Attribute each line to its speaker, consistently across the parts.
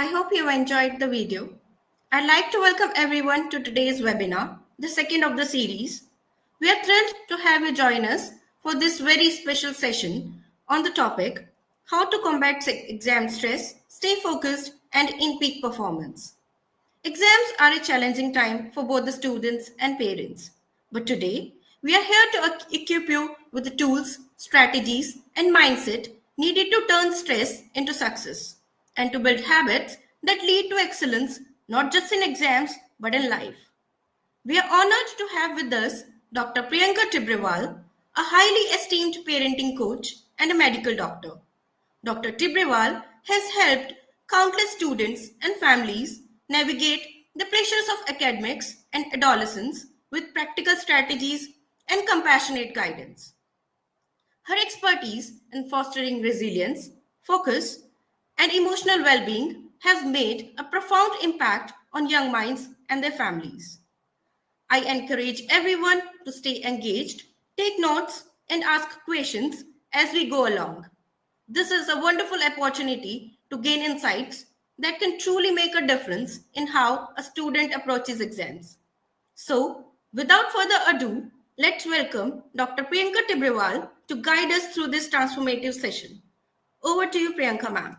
Speaker 1: I hope you enjoyed the video. I'd like to welcome everyone to today's webinar, the second of the series. We are thrilled to have you join us for this very special session on the topic, how to combat exam stress, stay focused, and in peak performance. Exams are a challenging time for both the students and parents. But today, we are here to equip you with the tools, strategies, and mindset needed to turn stress into success and to build habits that lead to excellence not just in exams but in life. We are honored to have with us Dr. Priyanka Tibrewal, a highly esteemed parenting coach and a medical doctor. Dr. Tibrewal has helped countless students and families navigate the pressures of academics and adolescence with practical strategies and compassionate guidance. Her expertise in fostering resilience, focus, and emotional well being has made a profound impact on young minds and their families. I encourage everyone to stay engaged, take notes, and ask questions as we go along. This is a wonderful opportunity to gain insights that can truly make a difference in how a student approaches exams. So, without further ado, let's welcome Dr. Priyanka Tibrewal to guide us through this transformative session. Over to you, Priyanka ma'am.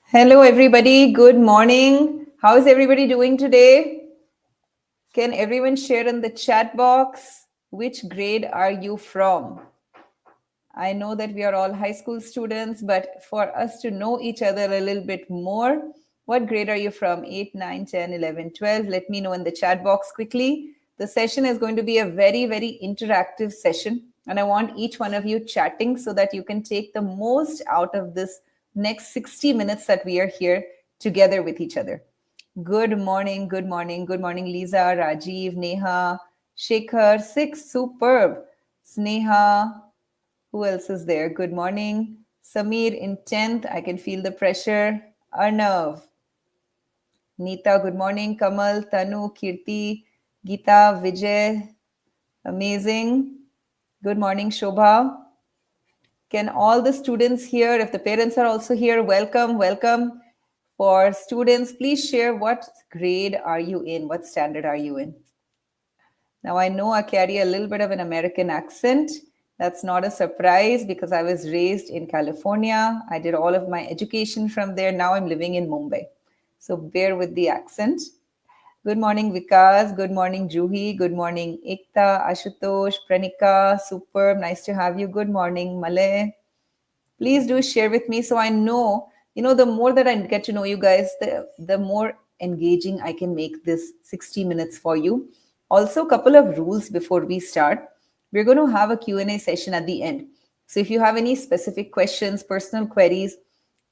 Speaker 2: Hello, everybody. Good morning. How is everybody doing today? Can everyone share in the chat box which grade are you from? I know that we are all high school students, but for us to know each other a little bit more, what grade are you from? 8, 9, 10, 11, 12? Let me know in the chat box quickly. The session is going to be a very, very interactive session. And I want each one of you chatting so that you can take the most out of this next 60 minutes that we are here together with each other. Good morning, good morning, good morning, Lisa, Rajiv, Neha, Shekhar, 6, superb. Sneha, who else is there? Good morning. Samir in 10th. I can feel the pressure. Arnav. Neeta, good morning. Kamal, Tanu, Kirti, Geeta, Vijay. Amazing. Good morning, Shobha. Can all the students here, if the parents are also here, welcome, welcome. For students, please share what grade are you in? What standard are you in? Now, I know I carry a little bit of an American accent. That's not a surprise because I was raised in California. I did all of my education from there. Now I'm living in Mumbai. So bear with the accent. Good morning, Vikas. Good morning, Juhi. Good morning, Ekta, Ashutosh, Pranika. Superb. Nice to have you. Good morning, Malay. Please do share with me so I know, the more that I get to know you guys, the more engaging I can make this 60 minutes for you. Also, a couple of rules before we start. We're going to have a Q&A session at the end. So if you have any specific questions, personal queries,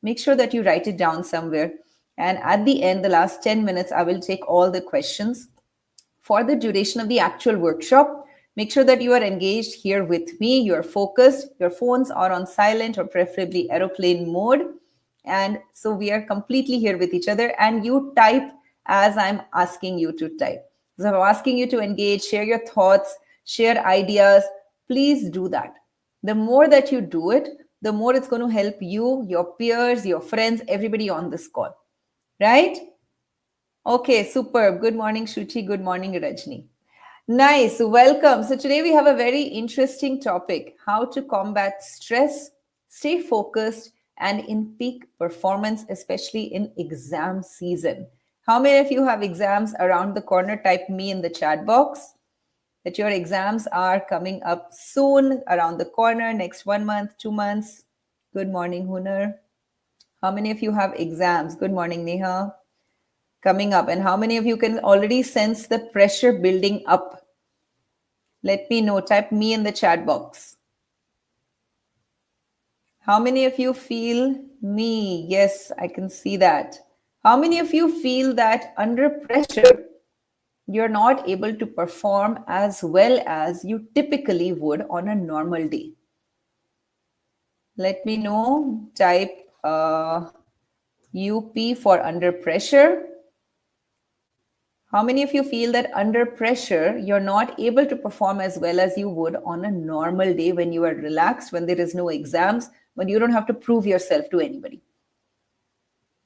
Speaker 2: make sure that you write it down somewhere. And at the end, the last 10 minutes, I will take all the questions. For the duration of the actual workshop, make sure that you are engaged here with me. You are focused. Your phones are on silent or preferably aeroplane mode. And so we are completely here with each other. And you type as I'm asking you to type. So I'm asking you to engage, share your thoughts, share ideas. Please do that. The more that you do it, the more it's going to help you, your peers, your friends, everybody on this call. Right? Okay, superb. Good morning, Shuchi. Good morning, Rajni. Nice. Welcome. So today we have a very interesting topic, how to combat stress, stay focused, and in peak performance, especially in exam season. How many of you have exams around the corner? Type me in the chat box that your exams are coming up soon, around the corner, next 1 month, 2 months. Good morning, Hunar. How many of you have exams? Good morning, Neha. Coming up. And how many of you can already sense the pressure building up? Let me know. Type me in the chat box. How many of you feel me? Yes, I can see that. How many of you feel that under pressure, you're not able to perform as well as you typically would on a normal day? Let me know. Type UP for under pressure. How many of you feel that under pressure, you're not able to perform as well as you would on a normal day when you are relaxed, when there is no exams, when you don't have to prove yourself to anybody?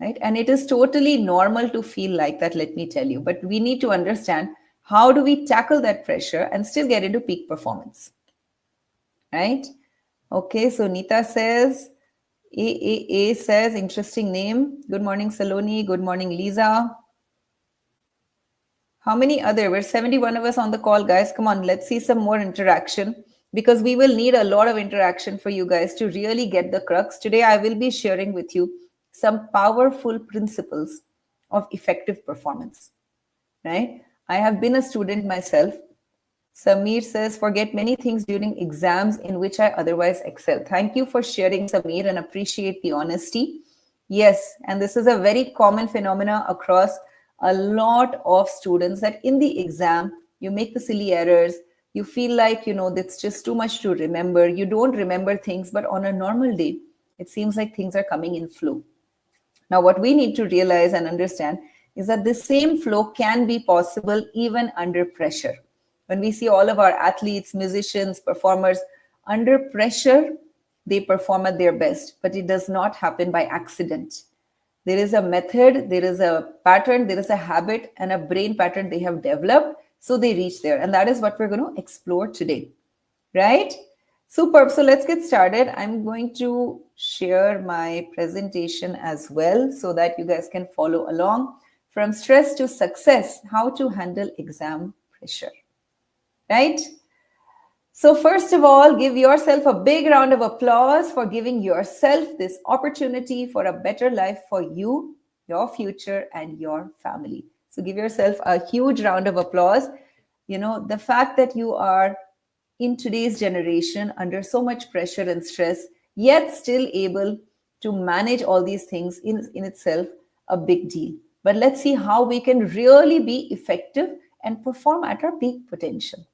Speaker 2: right? And it is totally normal to feel like that, let me tell you. But we need to understand, how do we tackle that pressure and still get into peak performance, right? Okay, so Nita says, A says, interesting name. Good morning, Saloni. Good morning, Lisa. How many other? We're 71 of us on the call, guys. Come on, let's see some more interaction, because we will need a lot of interaction for you guys to really get the crux. Today, I will be sharing with you some powerful principles of effective performance, right? I have been a student myself. Samir says, forget many things during exams in which I otherwise excel. Thank you for sharing, Samir, and appreciate the honesty. Yes, and this is a very common phenomena across a lot of students, that in the exam, you make the silly errors. You feel like, it's just too much to remember. You don't remember things, but on a normal day, it seems like things are coming in flow. Now, what we need to realize and understand is that the same flow can be possible even under pressure. When we see all of our athletes, musicians, performers under pressure, they perform at their best, but it does not happen by accident. There is a method, there is a pattern, there is a habit and a brain pattern they have developed, so they reach there. And that is what we're going to explore today, right? Superb. So let's get started. I'm going to share my presentation as well so that you guys can follow along. From stress to success, how to handle exam pressure, right? So first of all, give yourself a big round of applause for giving yourself this opportunity for a better life for you, your future, and your family. So give yourself a huge round of applause. The fact that you are in today's generation under so much pressure and stress, yet still able to manage all these things in itself a big deal. But let's see how we can really be effective and perform at our peak potential.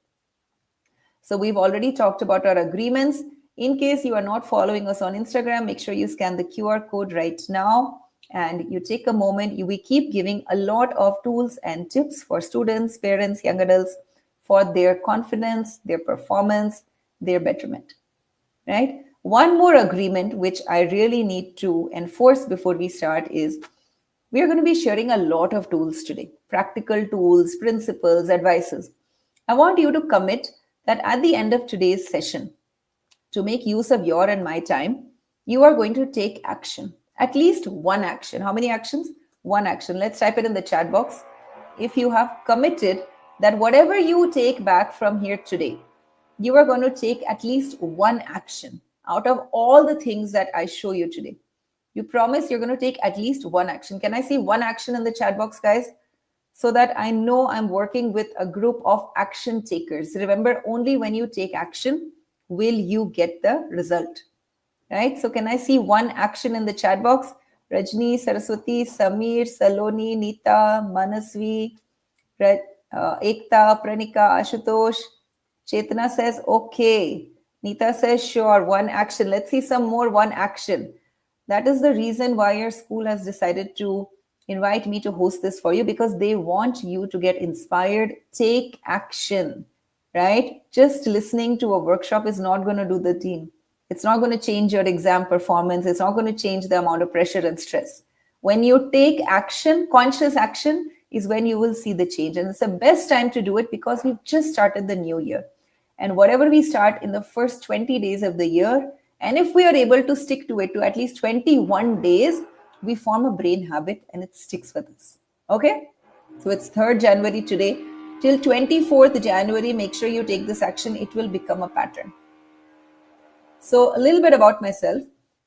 Speaker 2: So we've already talked about our agreements. In case you are not following us on Instagram, make sure you scan the QR code right now and you take a moment. We keep giving a lot of tools and tips for students, parents, young adults for their confidence, their performance, their betterment, right? One more agreement which I really need to enforce before we start is, we are going to be sharing a lot of tools today, practical tools, principles, advices. I want you to commit that at the end of today's session, to make use of your and my time, you are going to take action, at least one action. How many actions? One action. Let's type it in the chat box. If you have committed that whatever you take back from here today, you are going to take at least one action out of all the things that I show you today. You promise you're going to take at least one action. Can I see one action in the chat box, guys? So that I know I'm working with a group of action takers. Remember, only when you take action will you get the result, right? So can I see one action in the chat box? Rajni, Saraswati, Samir, Saloni, Nita, Manasvi, Ekta, Pranika, Ashutosh. Chetana says, okay. Nita says, sure, one action. Let's see some more one action. That is the reason why your school has decided to invite me to host this for you, because they want you to get inspired, take action, right? Just listening to a workshop is not going to do the team. It's not going to change your exam performance. It's not going to change the amount of pressure and stress. When you take action, conscious action is when you will see the change. And it's the best time to do it because we've just started the new year. And whatever we start in the first 20 days of the year, and if we are able to stick to it to at least 21 days, we form a brain habit and it sticks with us. Okay? So it's 3rd January today. Till 24th January, make sure you take this action. It will become a pattern. So a little bit about myself.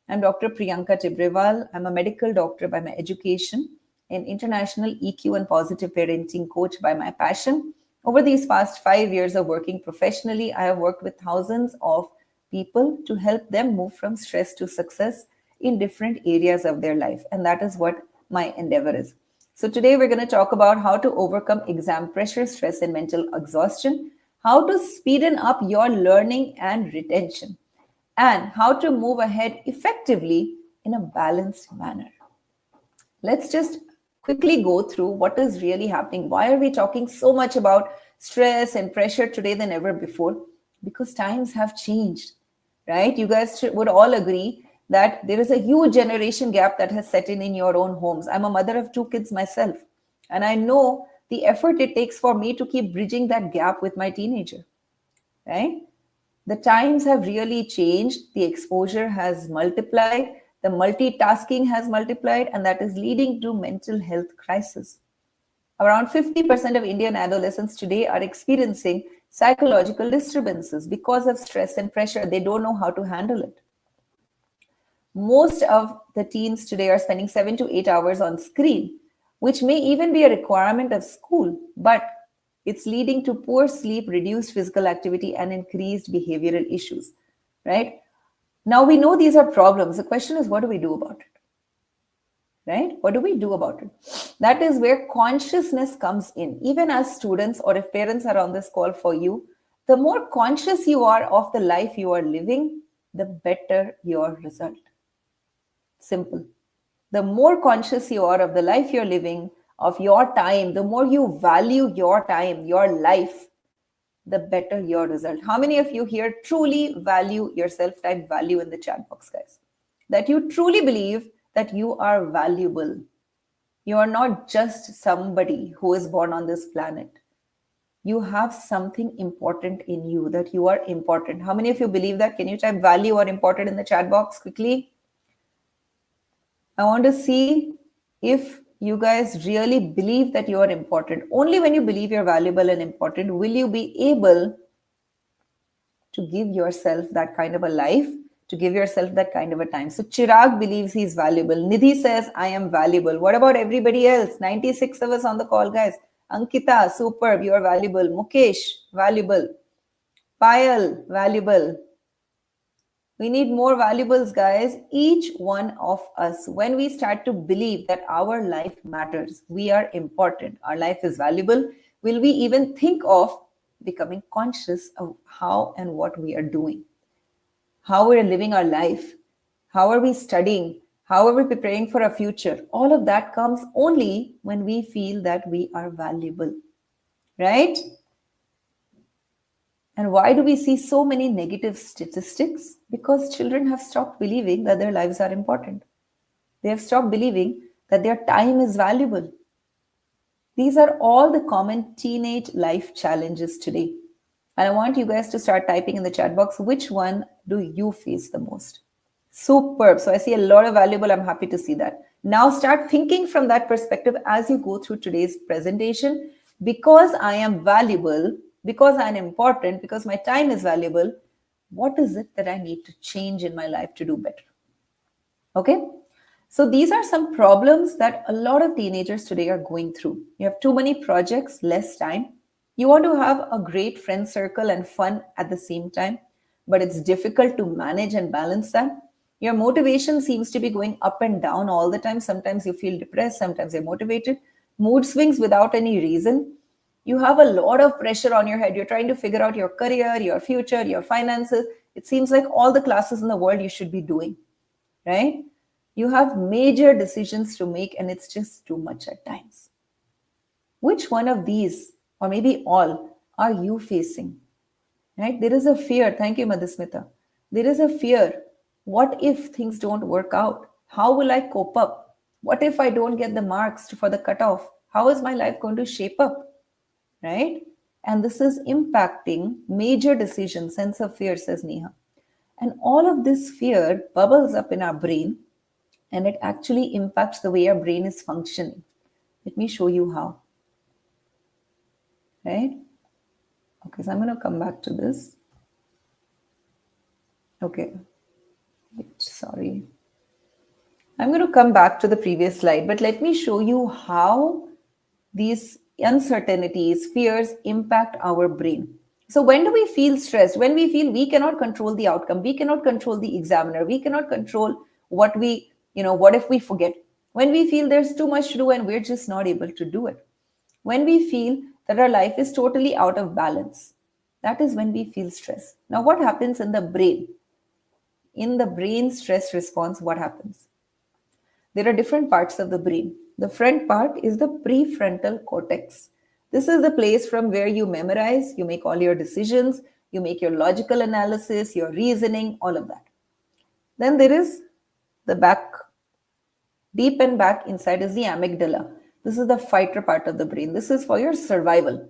Speaker 2: I'm Dr. Priyanka Tibrewal. I'm a medical doctor by my education, an international EQ and positive parenting coach by my passion. Over these past 5 years of working professionally, I have worked with thousands of people to help them move from stress to success in different areas of their life. And that is what my endeavor is. So today we're going to talk about how to overcome exam pressure, stress, and mental exhaustion, how to speeden up your learning and retention, and how to move ahead effectively in a balanced manner. Let's just quickly go through what is really happening. Why are we talking so much about stress and pressure today than ever before? Because times have changed, right? You guys would all agree that there is a huge generation gap that has set in your own homes. I'm a mother of two kids myself, and I know the effort it takes for me to keep bridging that gap with my teenager, right? The times have really changed, the exposure has multiplied, the multitasking has multiplied, and that is leading to mental health crisis. Around 50% of Indian adolescents today are experiencing psychological disturbances because of stress and pressure. They don't know how to handle it. Most of the teens today are spending 7 to 8 hours on screen, which may even be a requirement of school, but it's leading to poor sleep, reduced physical activity, and increased behavioral issues, right? Now we know these are problems. The question is, what do we do about it? Right? What do we do about it? That is where consciousness comes in. Even as students, or if parents are on this call for you, the more conscious you are of the life you are living, the better your result. Simple. The more conscious you are of the life you're living, of your time, the more you value your time, your life, the better your result. How many of you here truly value your self-type value in the chat box, guys? That you truly believe that you are valuable. You are not just somebody who is born on this planet. You have something important in you, that you are important. How many of you believe that? Can you type value or important in the chat box quickly? I want to see if you guys really believe that you are important. Only when you believe you're valuable and important will you be able to give yourself that kind of a life, to give yourself that kind of a time. So Chirag believes he's valuable. Nidhi says, I am valuable. What about everybody else? 96 of us on the call, guys. Ankita, superb, you are valuable. Mukesh, valuable. Payal, valuable. We need more valuables, guys. Each one of us, when we start to believe that our life matters, we are important, our life is valuable, will we even think of becoming conscious of how and what we are doing, how we are living our life, how are we studying, how are we preparing for our future? All of that comes only when we feel that we are valuable, right? And why do we see so many negative statistics? Because children have stopped believing that their lives are important. They have stopped believing that their time is valuable. These are all the common teenage life challenges today. And I want you guys to start typing in the chat box, which one do you face the most? Superb. So I see a lot of valuable. I'm happy to see that. Now start thinking from that perspective as you go through today's presentation. Because I am valuable, because I'm important, because my time is valuable, what is it that I need to change in my life to do better? Okay. So these are some problems that a lot of teenagers today are going through. You have too many projects, less time. You want to have a great friend circle and fun at the same time, but it's difficult to manage and balance that. Your motivation seems to be going up and down all the time. Sometimes you feel depressed, sometimes you're motivated. Mood swings without any reason. You have a lot of pressure on your head. You're trying to figure out your career, your future, your finances. It seems like all the classes in the world you should be doing, right? You have major decisions to make and it's just too much at times. Which one of these, or maybe all, are you facing? Right? There is a fear. Thank you, Madhusmita. There is a fear. What if things don't work out? How will I cope up? What if I don't get the marks for the cutoff? How is my life going to shape up? Right? And this is impacting major decisions, sense of fear, says Neha. And all of this fear bubbles up in our brain and it actually impacts the way our brain is functioning. Let me show you how. Right? Okay, so I'm going to come back to this. Okay. Sorry. I'm going to come back to the previous slide, but let me show you how these uncertainties, fears impact our brain. So when do we feel stressed? When we feel we cannot control the outcome, we cannot control the examiner, we cannot control what if we forget? When we feel there's too much to do and we're just not able to do it. When we feel that our life is totally out of balance, that is when we feel stress. Now, what happens in the brain? In the brain stress response, what happens? There are different parts of the brain. The front part is the prefrontal cortex. This is the place from where you memorize, you make all your decisions, you make your logical analysis, your reasoning, all of that. Then there is the back, deep and back inside is the amygdala. This is the fighter part of the brain. This is for your survival,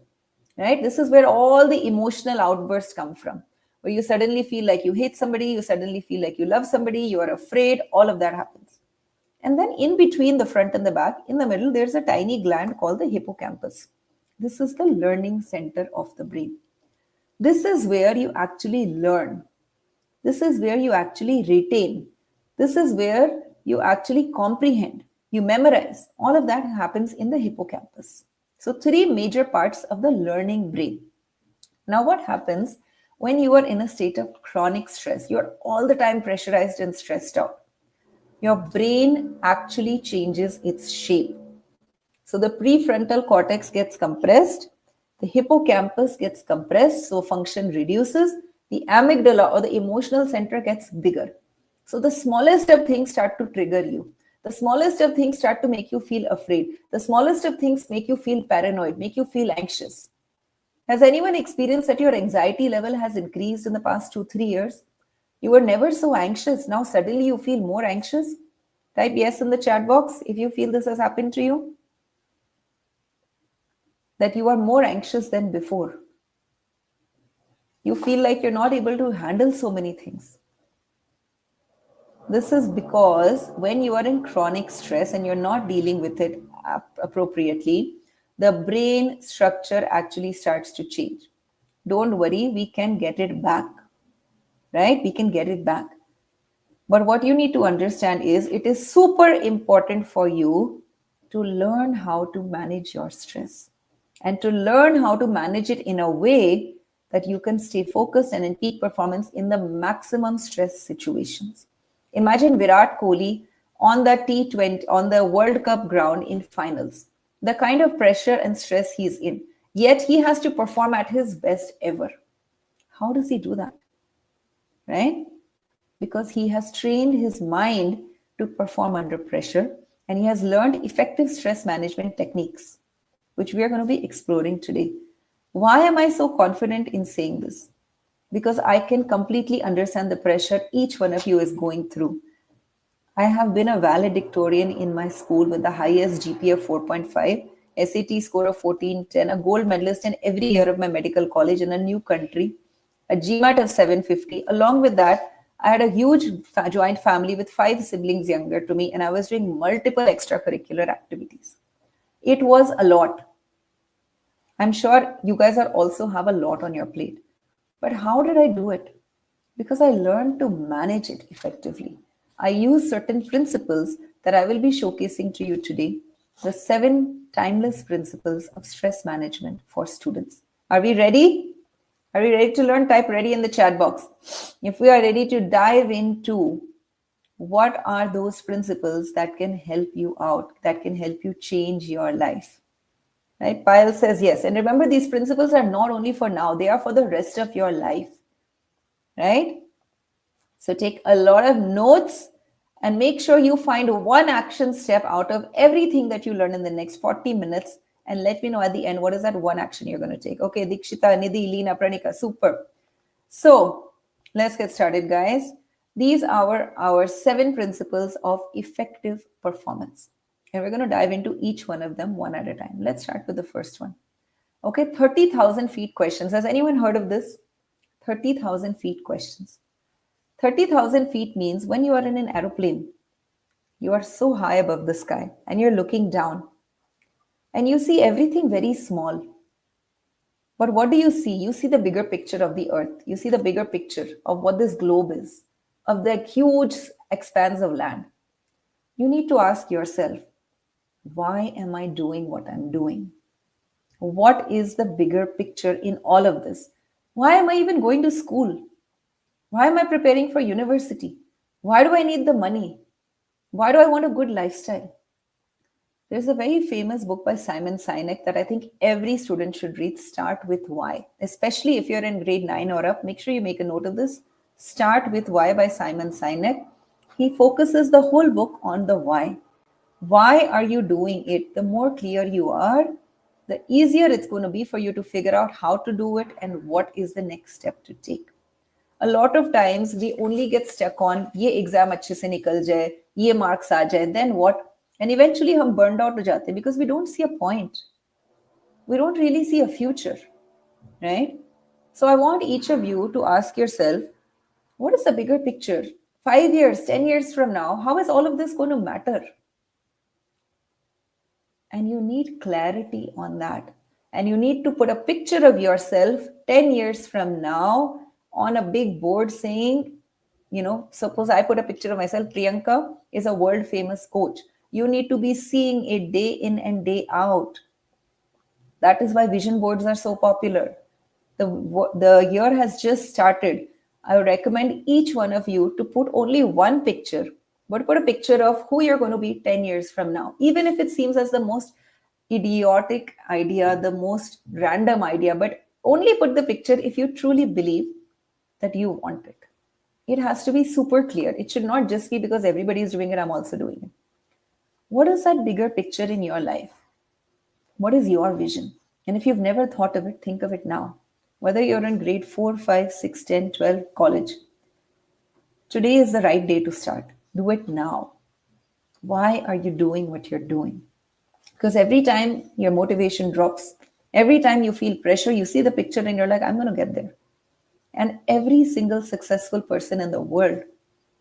Speaker 2: right? This is where all the emotional outbursts come from. Where you suddenly feel like you hate somebody, you suddenly feel like you love somebody, you are afraid, all of that happens. And then in between the front and the back, in the middle, there's a tiny gland called the hippocampus. This is the learning center of the brain. This is where you actually learn. This is where you actually retain. This is where you actually comprehend. You memorize. All of that happens in the hippocampus. So, three major parts of the learning brain. Now, what happens when you are in a state of chronic stress? You're all the time pressurized and stressed out. Your brain actually changes its shape. So the prefrontal cortex gets compressed, the hippocampus gets compressed, so function reduces, the amygdala or the emotional center gets bigger. So the smallest of things start to trigger you. The smallest of things start to make you feel afraid. The smallest of things make you feel paranoid, make you feel anxious. Has anyone experienced that your anxiety level has increased in the past 2, 3 years? You were never so anxious. Now suddenly you feel more anxious. Type yes in the chat box if you feel this has happened to you. That you are more anxious than before. You feel like you're not able to handle so many things. This is because when you are in chronic stress and you're not dealing with it appropriately, the brain structure actually starts to change. Don't worry, we can get it back, right? We can get it back. But what you need to understand is it is super important for you to learn how to manage your stress and to learn how to manage it in a way that you can stay focused and in peak performance in the maximum stress situations. Imagine Virat Kohli on the T20, on the World Cup ground in finals, the kind of pressure and stress he's in. Yet he has to perform at his best ever. How does he do that? Right? Because he has trained his mind to perform under pressure and he has learned effective stress management techniques, which we are going to be exploring today. Why am I so confident in saying this? Because I can completely understand the pressure each one of you is going through. I have been a valedictorian in my school with the highest GPA of 4.5, SAT score of 1410, a gold medalist in every year of my medical college in a new country, a GMAT of 750. Along with that, I had a huge joint family with 5 siblings younger to me, and I was doing multiple extracurricular activities. It was a lot. I'm sure you guys are also have a lot on your plate. But how did I do it? Because I learned to manage it effectively. I use certain principles that I will be showcasing to you today, the 7 timeless principles of stress management for students. Are we ready? Are we ready to learn? Type ready in the chat box. If we are ready to dive into what are those principles that can help you out, that can help you change your life. Right? Payal says yes. And remember, these principles are not only for now, they are for the rest of your life. Right? So take a lot of notes and make sure you find one action step out of everything that you learn in the next 40 minutes and let me know at the end what is that one action you're going to take. Okay, Dikshita, Nidhi, Leena, Pranika, super. So let's get started, guys. These are our 7 principles of effective performance. And we're going to dive into each one of them one at a time. Let's start with the first one. Okay, 30,000 feet questions. Has anyone heard of this? 30,000 feet questions. 30,000 feet means when you are in an aeroplane, you are so high above the sky and you're looking down and you see everything very small. But what do you see? You see the bigger picture of the earth. You see the bigger picture of what this globe is, of the huge expanse of land. You need to ask yourself, why am I doing what I'm doing? What is the bigger picture in all of this? Why am I even going to school? Why am I preparing for university? Why do I need the money? Why do I want a good lifestyle? There's a very famous book by Simon Sinek that I think every student should read. Start with Why. Especially if you're in grade 9 or up, make sure you make a note of this. Start with Why by Simon Sinek. He focuses the whole book on the why. Why are you doing it? The more clear you are, the easier it's going to be for you to figure out how to do it and what is the next step to take. A lot of times we only get stuck on ये exam अच्छे से निकल जाए, ये marks आ जाए, then what? And eventually हम burned out हो जाते हैं because we don't see a point. We don't really see a future, right? So I want each of you to ask yourself, what is the bigger picture? 5 years, 10 years from now, how is all of this going to matter? And you need clarity on that. And you need to put a picture of yourself 10 years from now on a big board saying, suppose I put a picture of myself, Priyanka is a world famous coach. You need to be seeing it day in and day out. That is why vision boards are so popular. The year has just started. I would recommend each one of you to put only one picture, but put a picture of who you're going to be 10 years from now. Even if it seems as the most idiotic idea, the most random idea, but only put the picture if you truly believe that you want it. It has to be super clear. It should not just be because everybody is doing it, I'm also doing it. What is that bigger picture in your life? What is your vision? And if you've never thought of it, think of it now. Whether you're in grade 4, 5, 6, 10, 12, college, today is the right day to start. Do it now. Why are you doing what you're doing? Because every time your motivation drops, every time you feel pressure, you see the picture and you're like, I'm going to get there. And every single successful person in the world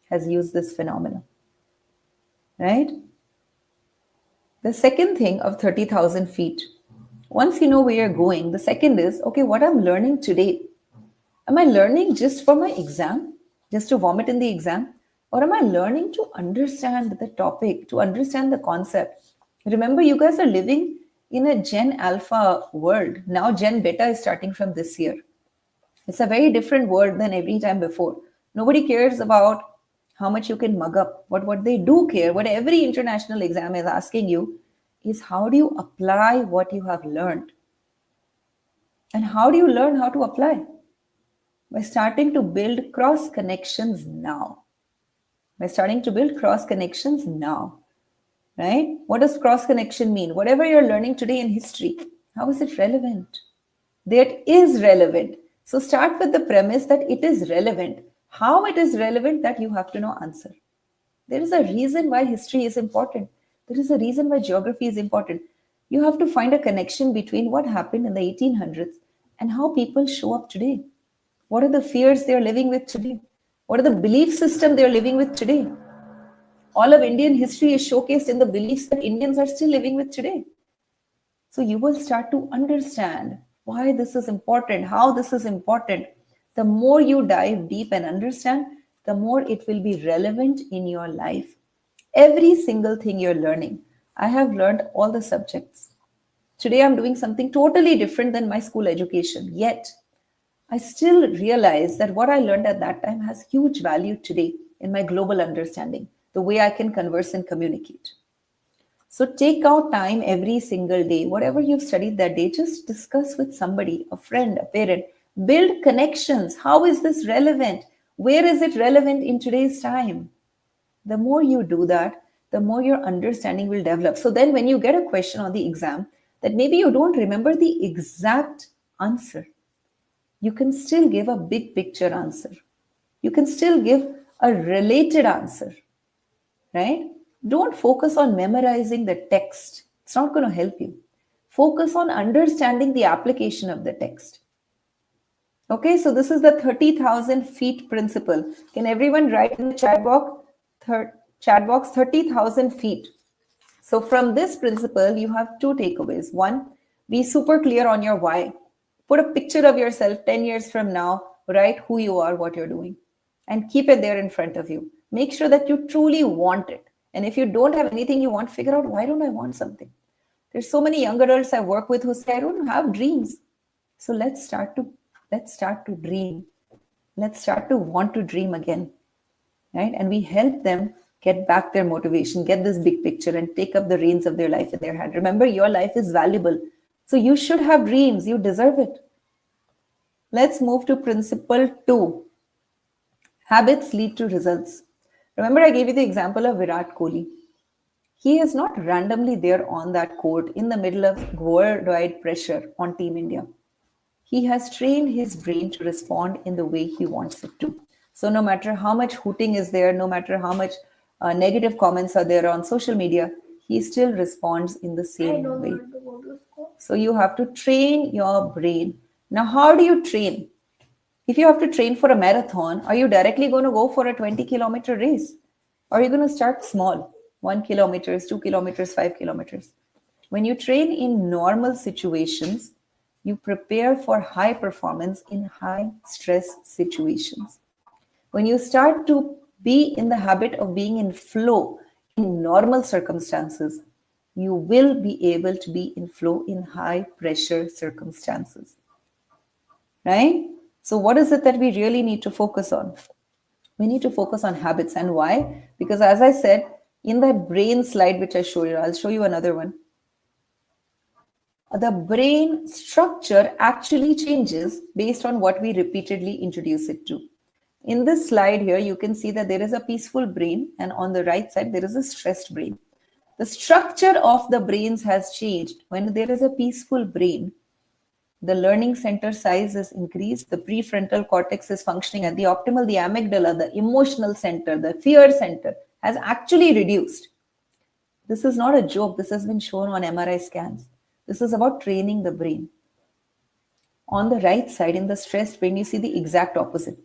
Speaker 2: has used this phenomenon, right? The second thing of 30,000 feet, once you know where you're going, the second is, okay, what I'm learning today, am I learning just for my exam, just to vomit in the exam? Or am I learning to understand the topic, to understand the concept? Remember, you guys are living in a Gen Alpha world. Now Gen Beta is starting from this year. It's a very different world than every time before. Nobody cares about how much you can mug up. But what they do care, what every international exam is asking you, is how do you apply what you have learned? And how do you learn how to apply? By starting to build cross connections now. By starting to build cross connections now. Right? What does cross connection mean? Whatever you're learning today in history, how is it relevant? That is relevant. So start with the premise that it is relevant. How it is relevant, that you have to know answer. There is a reason why history is important. There is a reason why geography is important. You have to find a connection between what happened in the 1800s and how people show up today. What are the fears they're living with today? What are the belief system they're living with today? All of Indian history is showcased in the beliefs that Indians are still living with today. So you will start to understand why this is important, how this is important. The more you dive deep and understand, the more it will be relevant in your life. Every single thing you're learning. I have learned all the subjects. Today I'm doing something totally different than my school education. Yet, I still realize that what I learned at that time has huge value today in my global understanding, the way I can converse and communicate. So take out time every single day. Whatever you've studied that day, just discuss with somebody, a friend, a parent. Build connections. How is this relevant? Where is it relevant in today's time? The more you do that, the more your understanding will develop. So then when you get a question on the exam that maybe you don't remember the exact answer, you can still give a big picture answer. You can still give a related answer, right? Don't focus on memorizing the text. It's not going to help you. Focus on understanding the application of the text. Okay, so this is the 30,000 feet principle. Can everyone write in the chat box 30,000 feet? So from this principle, you have two takeaways. One, be super clear on your why. Put a picture of yourself 10 years from now, write who you are, what you're doing, and keep it there in front of you. Make sure that you truly want it. And if you don't have anything you want, figure out, why don't I want something? There's so many young adults I work with who say, I don't have dreams. So let's start to dream. Let's start to want to dream again. Right? And we help them get back their motivation, get this big picture, and take up the reins of their life in their hand. Remember, your life is valuable. So you should have dreams. You deserve it. Let's move to principle 2. Habits lead to results. Remember, I gave you the example of Virat Kohli. He is not randomly there on that court in the middle of worldwide pressure on Team India. He has trained his brain to respond in the way he wants it to. So no matter how much hooting is there, no matter how much negative comments are there on social media, he still responds in the same way. So you have to train your brain. Now, how do you train? If you have to train for a marathon, are you directly going to go for a 20-kilometer race? Or are you going to start small? 1 kilometers, 2 kilometers, 5 kilometers. When you train in normal situations, you prepare for high performance in high stress situations. When you start to be in the habit of being in flow in normal circumstances, you will be able to be in flow in high pressure circumstances. Right? So, what is it that we really need to focus on? We need to focus on habits. And why? Because, as I said, in that brain slide which I showed you, I'll show you another one. The brain structure actually changes based on what we repeatedly introduce it to. In this slide here, you can see that there is a peaceful brain, and on the right side, there is a stressed brain. The structure of the brains has changed. When there is a peaceful brain, the learning center size is increased, the prefrontal cortex is functioning at the optimal, the amygdala, the emotional center, the fear center has actually reduced. This is not a joke, this has been shown on MRI scans. This is about training the brain. On the right side, in the stressed brain, you see the exact opposite.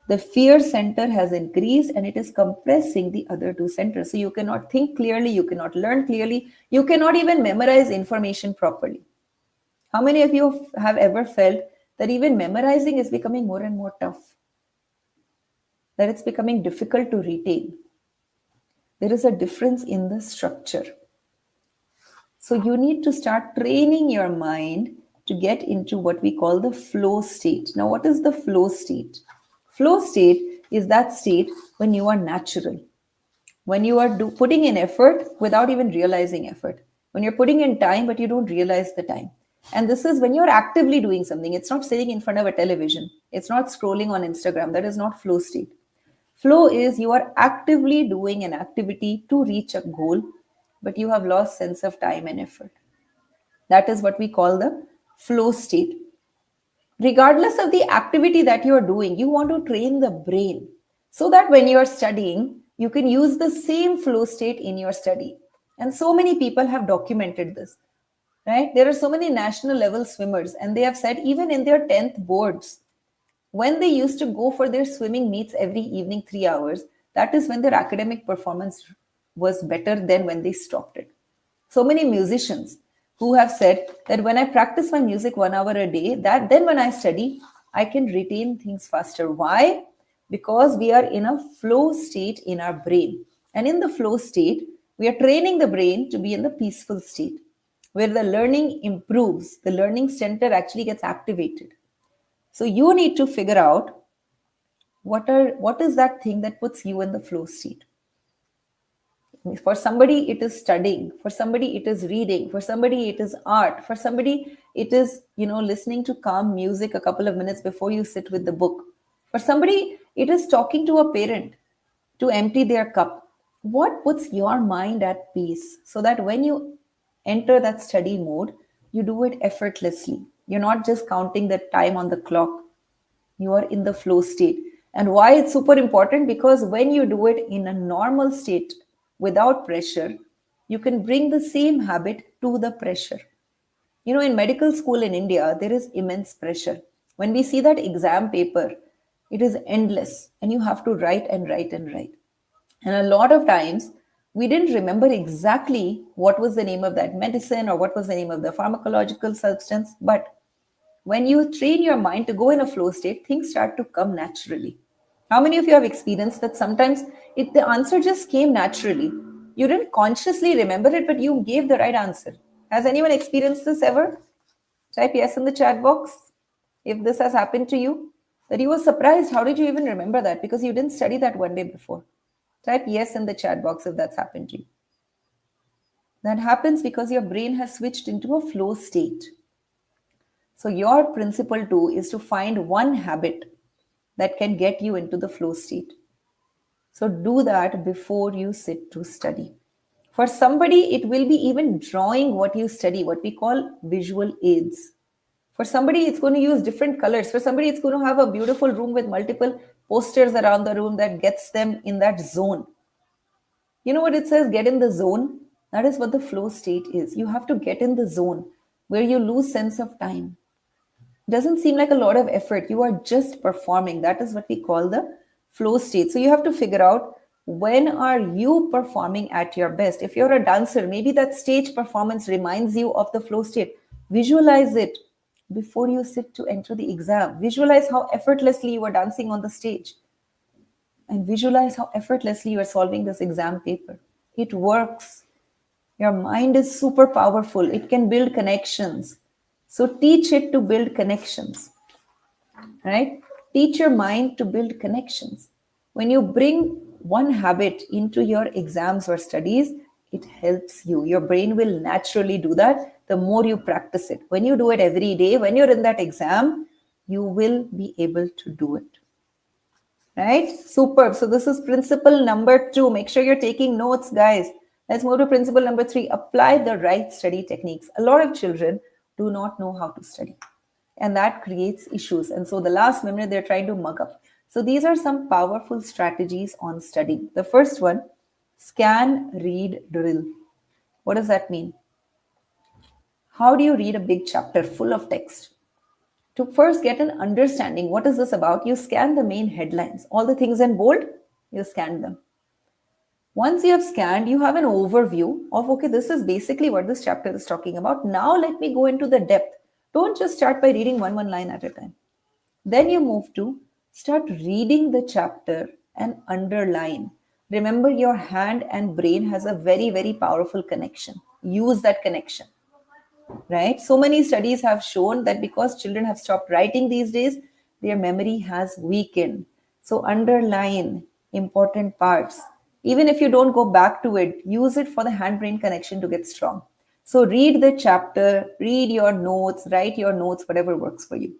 Speaker 2: The fear center has increased and it is compressing the other two centers. So you cannot think clearly, you cannot learn clearly, you cannot even memorize information properly. How many of you have ever felt that even memorizing is becoming more and more tough? That it's becoming difficult to retain? There is a difference in the structure. So you need to start training your mind to get into what we call the flow state. Now, what is the flow state? Flow state is that state when you are natural, when you are putting in effort without even realizing effort, when you're putting in time but you don't realize the time. And this is when you're actively doing something. It's not sitting in front of a television. It's not scrolling on Instagram. That is not flow state. Flow is you are actively doing an activity to reach a goal, but you have lost sense of time and effort. That is what we call the flow state. Regardless of the activity that you're doing, you want to train the brain so that when you're studying, you can use the same flow state in your study. And so many people have documented this, right? There are so many national level swimmers, and they have said even in their 10th boards, when they used to go for their swimming meets every evening 3 hours, that is when their academic performance was better than when they stopped it. So many musicians who have said that when I practice my music 1 hour a day, that then when I study, I can retain things faster. Why? Because we are in a flow state in our brain. And in the flow state, we are training the brain to be in the peaceful state, where the learning improves, the learning center actually gets activated. So you need to figure out what is that thing that puts you in the flow state. For somebody, it is studying. For somebody, it is reading. For somebody, it is art. For somebody, it is, listening to calm music a couple of minutes before you sit with the book. For somebody, it is talking to a parent to empty their cup. What puts your mind at peace so that when you enter that study mode, you do it effortlessly. You're not just counting the time on the clock. You are in the flow state. And why it's super important? Because when you do it in a normal state without pressure, you can bring the same habit to the pressure. In medical school in India, there is immense pressure. When we see that exam paper, it is endless and you have to write and write and write. And a lot of times, we didn't remember exactly what was the name of that medicine or what was the name of the pharmacological substance, but when you train your mind to go in a flow state, things start to come naturally. How many of you have experienced that sometimes the answer just came naturally? You didn't consciously remember it, but you gave the right answer. Has anyone experienced this ever? Type yes in the chat box if this has happened to you. That you were surprised. How did you even remember that? Because you didn't study that one day before. Type yes in the chat box if that's happened to you. That happens because your brain has switched into a flow state. So your principle too is to find one habit that can get you into the flow state. So do that before you sit to study. For somebody, it will be even drawing what you study, what we call visual aids. For somebody, it's going to use different colors. For somebody, it's going to have a beautiful room with multiple posters around the room that gets them in that zone. You know what it says? Get in the zone. That is what the flow state is. You have to get in the zone where you lose sense of time. Doesn't seem like a lot of effort. You are just performing. That is what we call the flow state. So you have to figure out, when are you performing at your best. If you're a dancer, maybe that stage performance reminds you of the flow state. Visualize it before you sit to enter the exam. Visualize how effortlessly you are dancing on the stage, and visualize how effortlessly you are solving this exam paper. It works. Your mind is super powerful. It can build connections. So teach it to build connections, right? Teach your mind to build connections. When you bring one habit into your exams or studies, it helps you. Your brain will naturally do that the more you practice it. When you do it every day, when you're in that exam, you will be able to do it. Right? Superb. So this is principle number 2. Make sure you're taking notes, guys. Let's move to principle number 3. Apply the right study techniques. A lot of children do not know how to study, and that creates issues. And so the last minute they're trying to mug up. So these are some powerful strategies on studying. The first one, scan, read, drill. What does that mean? How do you read a big chapter full of text? To first get an understanding, what is this about? You scan the main headlines, all the things in bold, you scan them. Once you have scanned, you have an overview of, okay, this is basically what this chapter is talking about. Now let me go into the depth. Don't just start by reading one line at a time. Then you move to start reading the chapter and underline. Remember, your hand and brain has a very, very powerful connection. Use that connection, right? So many studies have shown that because children have stopped writing these days, their memory has weakened. So underline important parts. Even if you don't go back to it, use it for the hand brain connection to get strong. So read the chapter, read your notes, write your notes, whatever works for you.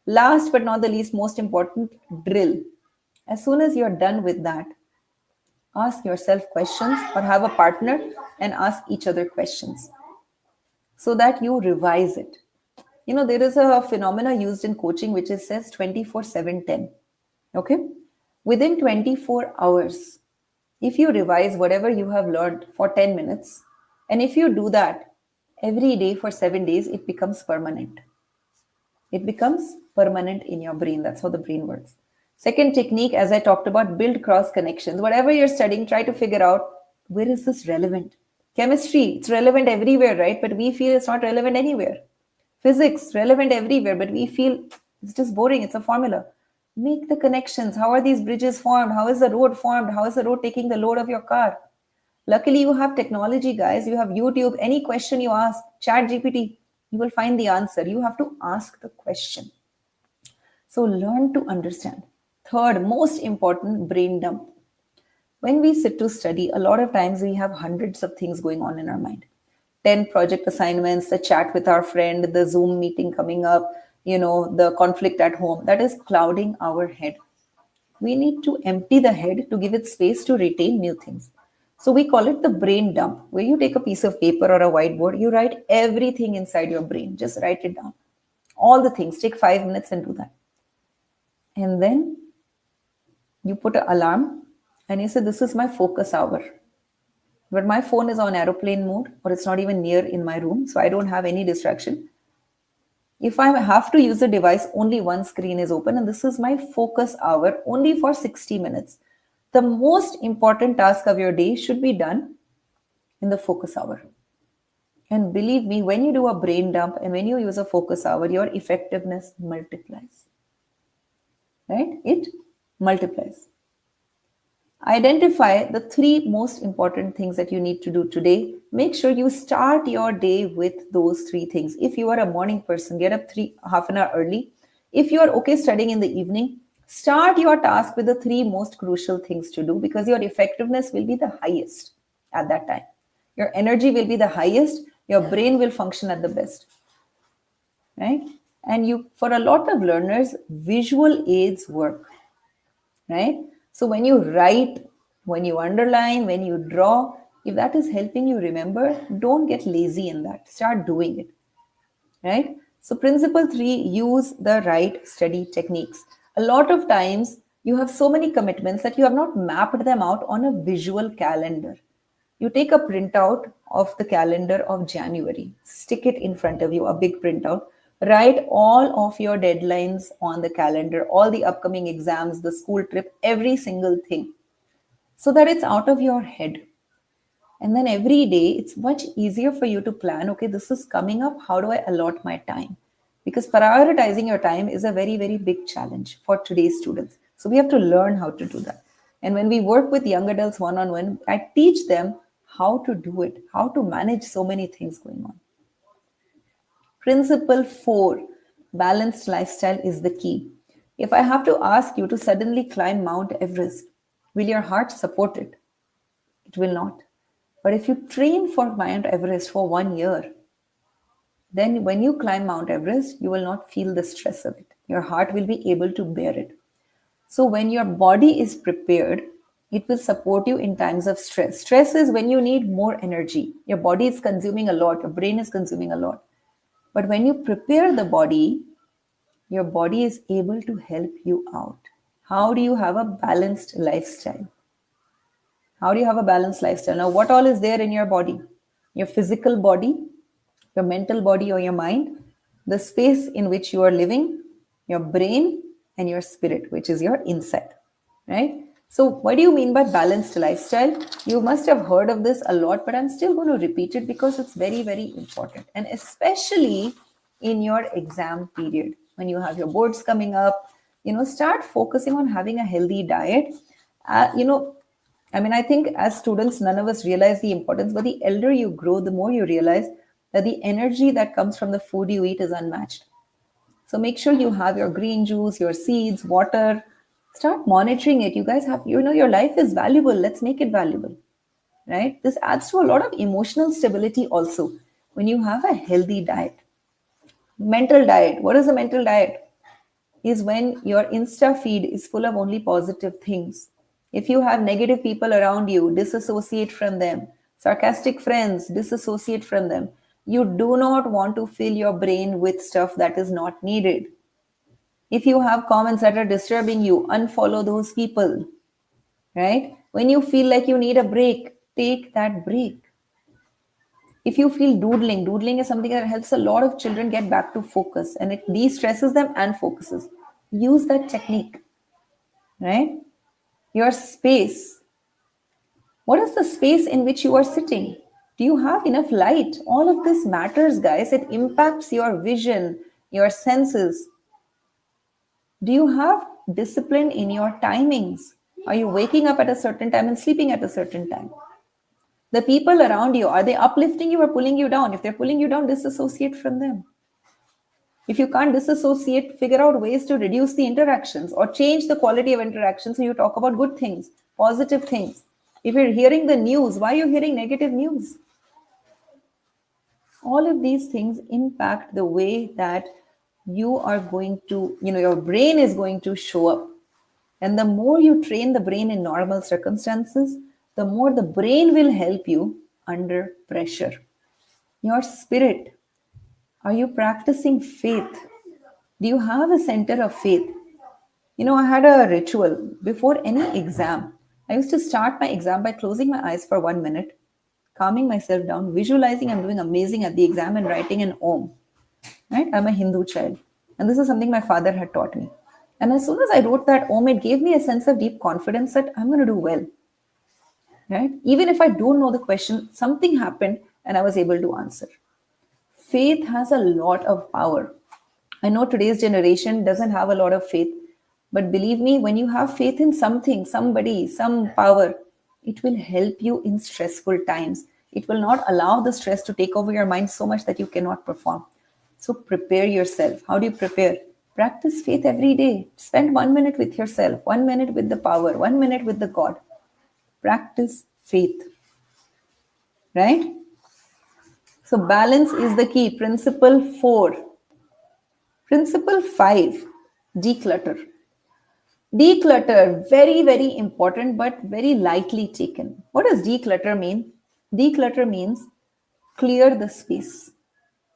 Speaker 2: Last but not the least, most important, drill. As soon as you're done with that, ask yourself questions or have a partner and ask each other questions so that you revise it. You know, there is a phenomena used in coaching which is says 24/7/10. Okay? Within 24 hours, if you revise whatever you have learned for 10 minutes, and if you do that every day for 7 days, it becomes permanent. It becomes permanent in your brain. That's how the brain works. Second technique, as I talked about, build cross connections. Whatever you're studying, try to figure out, where is this relevant? Chemistry, it's relevant everywhere, right? But we feel it's not relevant anywhere. Physics, relevant everywhere, but we feel it's just boring. It's a formula. Make the connections. How are these bridges formed? How is the road formed? How is the road taking the load of your car? Luckily, you have technology, guys. You have YouTube. Any question you ask, Chat GPT, you will find the answer. You have to ask the question. So learn to understand. Third, most important, brain dump. When we sit to study, a lot of times we have hundreds of things going on in our mind. 10 project assignments, the chat with our friend, the Zoom meeting coming up, the conflict at home, that is clouding our head. We need to empty the head to give it space to retain new things. So we call it the brain dump, where you take a piece of paper or a whiteboard, you write everything inside your brain, just write it down. All the things, take 5 minutes and do that. And then you put an alarm and you say, this is my focus hour. But my phone is on aeroplane mode, or it's not even near in my room, so I don't have any distraction. If I have to use the device, only one screen is open, and this is my focus hour only for 60 minutes. The most important task of your day should be done in the focus hour. And believe me, when you do a brain dump and when you use a focus hour, your effectiveness multiplies. Right? It multiplies. Identify the 3 most important things that you need to do today. Make sure you start your day with those 3 things. If you are a morning person, get up half an hour early. If you are okay studying in the evening, start your task with the 3 most crucial things to do, because your effectiveness will be the highest at that time. Your energy will be the highest. Your brain will function at the best. Right? And for a lot of learners, visual aids work. Right? So when you write, when you underline, when you draw, if that is helping you remember, don't get lazy in that. Start doing it. Right? So principle 3, use the right study techniques. A lot of times You have so many commitments that you have not mapped them out on a visual calendar. You take a printout of the calendar of January, stick it in front of you, a big printout, write all of your deadlines on the calendar, all the upcoming exams, the school trip, every single thing, so that it's out of your head. And then every day, it's much easier for you to plan, okay, this is coming up. How do I allot my time? Because prioritizing your time is a very, very big challenge for today's students. So we have to learn how to do that. And when we work with young adults one on one, I teach them how to do it, how to manage so many things going on. Principle 4, balanced lifestyle is the key. If I have to ask you to suddenly climb Mount Everest, will your heart support it? It will not. But if you train for Mount Everest for 1 year, then when you climb Mount Everest, you will not feel the stress of it. Your heart will be able to bear it. So when your body is prepared, it will support you in times of stress. Stress is when you need more energy. Your body is consuming a lot, your brain is consuming a lot. But when you prepare the body, your body is able to help you out. How do you have a balanced lifestyle? How do you have a balanced lifestyle? Now, what all is there in your body? Your physical body, your mental body or your mind, the space in which you are living, your brain, and your spirit, which is your inside, right? So, what do you mean by balanced lifestyle? You must have heard of this a lot, but I'm still going to repeat it because it's very, very important. And especially in your exam period, when you have your boards coming up, start focusing on having a healthy diet. I think as students, none of us realize the importance, but the elder you grow, the more you realize that the energy that comes from the food you eat is unmatched. So make sure you have your green juice, your seeds, water. Start monitoring it. You guys have, your life is valuable. Let's make it valuable, right? This adds to a lot of emotional stability also when you have a healthy diet. Mental diet. What is a mental diet? Is when your Insta feed is full of only positive things. If you have negative people around you, disassociate from them. Sarcastic friends, disassociate from them. You do not want to fill your brain with stuff that is not needed. If you have comments that are disturbing you, unfollow those people, right? When you feel like you need a break, take that break. If you feel doodling is something that helps a lot of children get back to focus and it de-stresses them and focuses. Use that technique, right? Your space. What is the space in which you are sitting? Do you have enough light? All of this matters, guys. It impacts your vision, your senses. Do you have discipline in your timings? Are you waking up at a certain time and sleeping at a certain time? The people around you, are they uplifting you or pulling you down? If they're pulling you down, disassociate from them. If you can't disassociate, figure out ways to reduce the interactions or change the quality of interactions so you talk about good things, positive things. If you're hearing the news, why are you hearing negative news? All of these things impact the way that you are going to, your brain is going to show up. And the more you train the brain in normal circumstances, the more the brain will help you under pressure. Your spirit. Are you practicing faith? Do you have a center of faith? I had a ritual before any exam. I used to start my exam by closing my eyes for 1 minute, calming myself down, visualizing I'm doing amazing at the exam and writing an Om. Right? I'm a Hindu child. And this is something my father had taught me. And as soon as I wrote that Om, it gave me a sense of deep confidence that I'm going to do well. Right? Even if I don't know the question, something happened and I was able to answer. Faith has a lot of power. I know today's generation doesn't have a lot of faith, but believe me, when you have faith in something, somebody, some power, it will help you in stressful times. It will not allow the stress to take over your mind so much that you cannot perform. So prepare yourself. How do you prepare? Practice faith every day. Spend 1 minute with yourself, 1 minute with the power, 1 minute with the God. Practice faith, right? So balance is the key. Principle 4. Principle 5, declutter. Declutter, very, very important, but very lightly taken. What does declutter mean? Declutter means clear the space.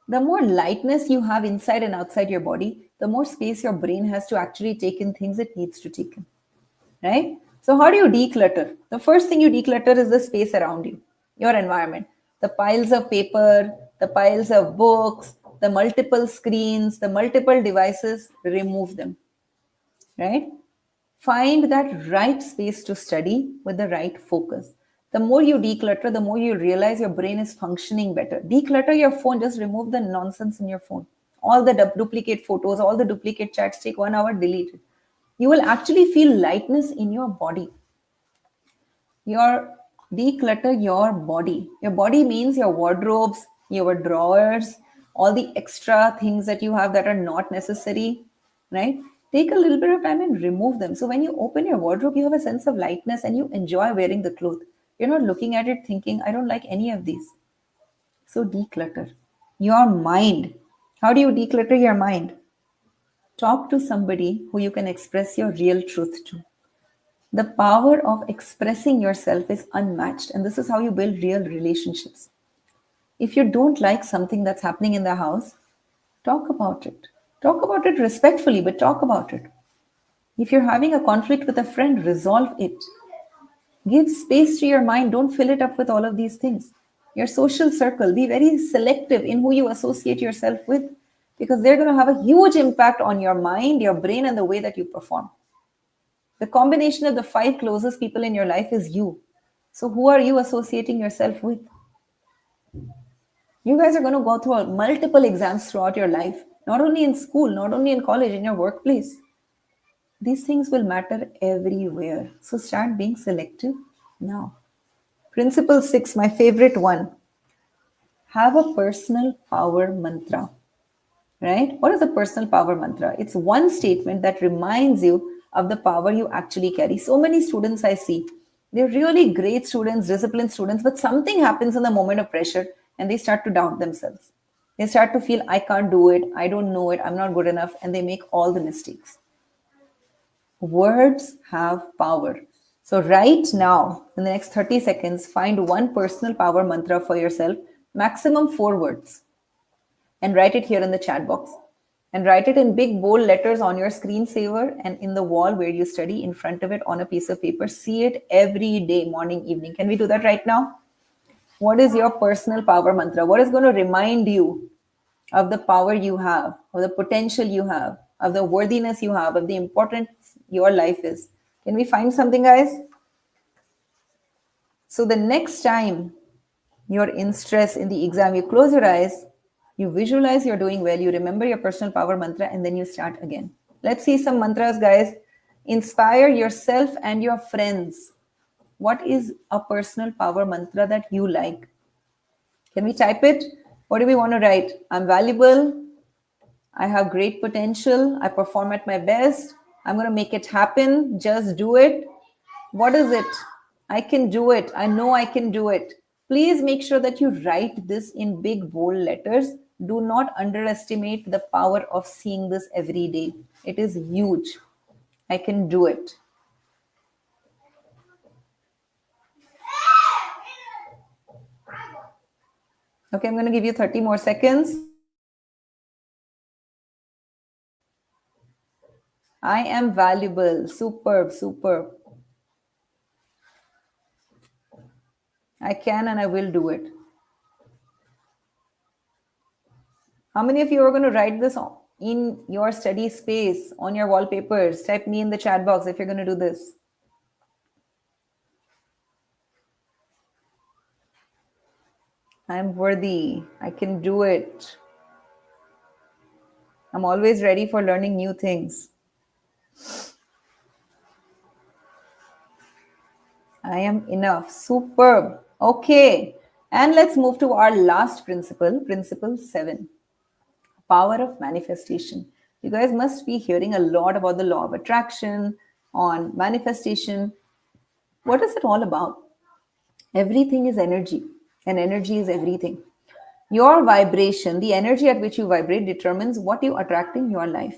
Speaker 2: The more lightness you have inside and outside your body, the more space your brain has to actually take in things it needs to take in. right? So, how do you declutter? The first thing you declutter is the space around you, your environment, the piles of paper, the piles of books, the multiple screens, the multiple devices, remove them, right? Find that right space to study with the right focus. The more you declutter, the more you realize your brain is functioning better. Declutter your phone, just remove the nonsense in your phone. All the duplicate photos, all the duplicate chats, take 1 hour, delete it. You will actually feel lightness in your body. Your declutter your body. Your body means your wardrobes, your drawers, all the extra things that you have that are not necessary, right? Take a little bit of time and remove them. So when you open your wardrobe, you have a sense of lightness and you enjoy wearing the clothes. You're not looking at it thinking, I don't like any of these. So declutter your mind. How do you declutter your mind? Talk to somebody who you can express your real truth to. The power of expressing yourself is unmatched, and this is how you build real relationships. If you don't like something that's happening in the house, talk about it. Talk about it respectfully, but talk about it. If you're having a conflict with a friend, resolve it. Give space to your mind. Don't fill it up with all of these things. Your social circle, be very selective in who you associate yourself with because they're going to have a huge impact on your mind, your brain, and the way that you perform. The combination of the five closest people in your life is you. So, who are you associating yourself with? You guys are going to go through multiple exams throughout your life, not only in school, not only in college, in your workplace. These things will matter everywhere. So, start being selective now. Principle 6, my favorite one, have a personal power mantra. Right? What is a personal power mantra? It's one statement that reminds you of the power you actually carry. So many students I see, they're really great students, disciplined students, but something happens in the moment of pressure and they start to doubt themselves. They start to feel, I can't do it, I don't know it, I'm not good enough, and they make all the mistakes. Words have power. So, right now, in the next 30 seconds, find one personal power mantra for yourself, maximum 4 words, and write it here in the chat box. And write it in big bold letters on your screensaver and in the wall where you study in front of it on a piece of paper. See it every day, morning, evening. Can we do that right now? What is your personal power mantra? What is going to remind you of the power you have, of the potential you have, of the worthiness you have, of the importance your life is? Can we find something, guys? So the next time you're in stress in the exam, you close your eyes, you visualize you're doing well, you remember your personal power mantra, and then you start again. Let's see some mantras, guys. Inspire yourself and your friends. What is a personal power mantra that you like? Can we type it? What do we want to write? I'm valuable. I have great potential. I perform at my best. I'm going to make it happen. Just do it. What is it? I can do it. I know I can do it. Please make sure that you write this in big, bold letters. Do not underestimate the power of seeing this every day. It is huge. I can do it. Okay, I'm going to give you 30 more seconds. I am valuable. Superb, superb. I can and I will do it. How many of you are going to write this in your study space, on your wallpapers? Type me in the chat box if you're going to do this. I'm worthy. I can do it. I'm always ready for learning new things. I am enough. Superb. Okay. And let's move to our last principle, principle 7, power of manifestation. You guys must be hearing a lot about the law of attraction, on manifestation. What is it all about? Everything is energy, and energy is everything. Your vibration, the energy at which you vibrate, determines what you attract in your life.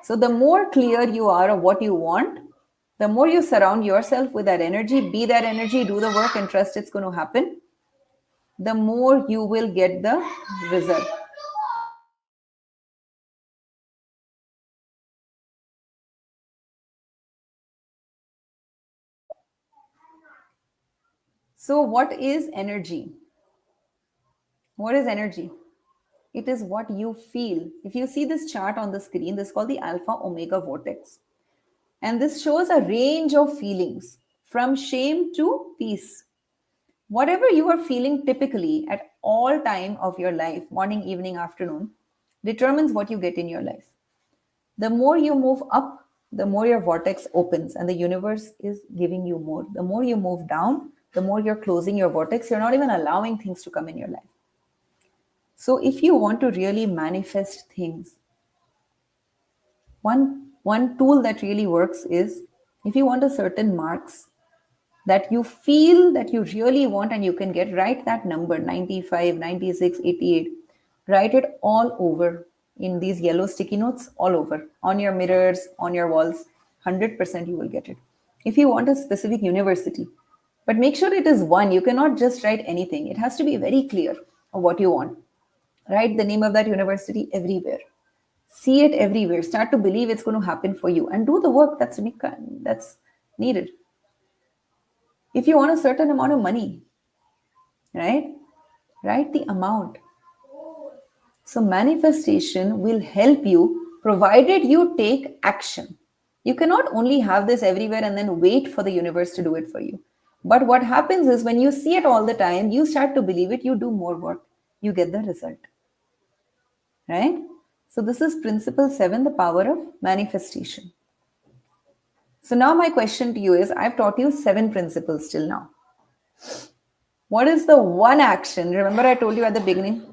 Speaker 2: So, the more clear you are of what you want, the more you surround yourself with that energy, be that energy, do the work, and trust it's going to happen, the more you will get the result. So, what is energy? What is energy? It is what you feel. If you see this chart on the screen, this is called the alpha omega vortex. And this shows a range of feelings from shame to peace. Whatever you are feeling typically at all time of your life, morning, evening, afternoon, determines what you get in your life. The more you move up, the more your vortex opens and the universe is giving you more. The more you move down, the more you're closing your vortex. You're not even allowing things to come in your life. So if you want to really manifest things, one tool that really works is if you want a certain marks that you feel that you really want and you can get, write that number 95, 96, 88. Write it all over in these yellow sticky notes, all over on your mirrors, on your walls. 100% you will get it. If you want a specific university, but make sure it is one. You cannot just write anything. It has to be very clear of what you want. Write the name of that university everywhere. See it everywhere. Start to believe it's going to happen for you and do the work that's needed. If you want a certain amount of money, right? Write the amount. So manifestation will help you provided you take action. You cannot only have this everywhere and then wait for the universe to do it for you. But what happens is when you see it all the time, you start to believe it, you do more work, you get the result. Right? So this is principle 7, the power of manifestation. So now my question to you is, I've taught you 7 principles till now. What is the one action? Remember, I told you at the beginning,